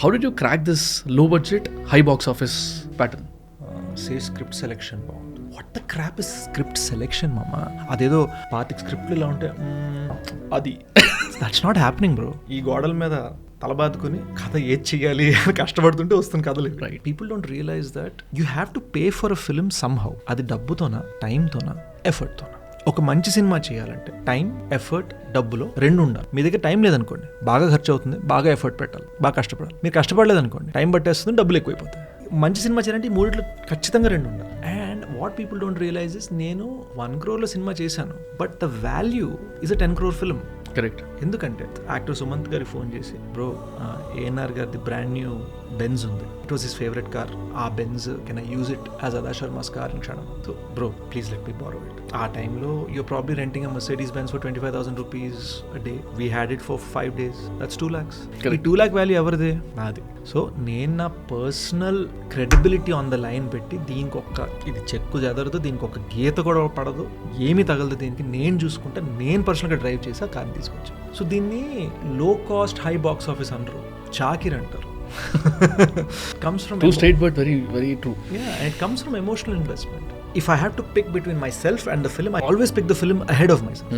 How did you crack this low budget high box office pattern? Say script selection బాగుంటుంది. What the crap is script selection మామ? అదేదో పాతిక స్క్రిప్ట్లు ఇలా ఉంటే అది దట్స్ నాట్ హ్యాపెనింగ్ బ్రో. ఈ గోడల మీద తలబాదుకుని కథ ఏది చెయ్యాలి అని కష్టపడుతుంటే వస్తుంది కథలు. Right, people don't realise that you have to pay for a film somehow. అది డబ్బుతోనా, టైంతోనా, ఎఫర్ట్తోనా? ఒక మంచి సినిమా చేయాలంటే టైం, ఎఫర్ట్, డబ్బులో రెండు ఉండాలి. మీ దగ్గర టైం లేదనుకోండి, బాగా ఖర్చు అవుతుంది, బాగా ఎఫర్ట్ పెట్టాలి, బాగా కష్టపడాలి. మీరు కష్టపడలేదనుకోండి, టైం పట్టేస్తుంది, డబ్బులు ఎక్కువైపోతాయి. మంచి సినిమా చేయాలంటే ఈ మూడిట్లో ఖచ్చితంగా రెండు ఉండాలి. And what people don't realise is, నేను 1 crore సినిమా చేశాను, but the value is a 10 crore film. Correct. ఎందుకంటే యాక్టర్ సుమంత్ గారికి ఫోన్ చేసి, బ్రో ఏఎన్ఆర్ గారిది బ్రాండ్ న్యూ బెంజ్ ఉంది, it was his favourite car, ఆ Benz can I use it as Adah Sharma's car అని క్షణం. So bro please let me borrow it. ఆ టైంలో you're probably renting a Mercedes Benz for 25,000 rupees a day. We had it for 5 days. That's 2 lakhs. ఈ 2 lakh value ఎవరిదే? నాది. So నేను నా personal credibility on the line పెట్టి, దీనికి ఒక్క ఇది చెక్కు చెదరదు, దీనికి ఒక గీత కూడా పడదు, ఏమీ తగలదు, దీనికి నేను చూసుకుంటే నేను పర్సనల్గా డ్రైవ్ చేసి ఆ కార్ని తీసుకొచ్చాను. సో దీన్ని లో కాస్ట్ హై బాక్స్ ఆఫీస్ అనరు, చాకిర్ అంటారు. comes from too straight but very very true. Yeah, it comes from emotional investment. If I have to pick between myself and the film, I always pick the film ahead of myself.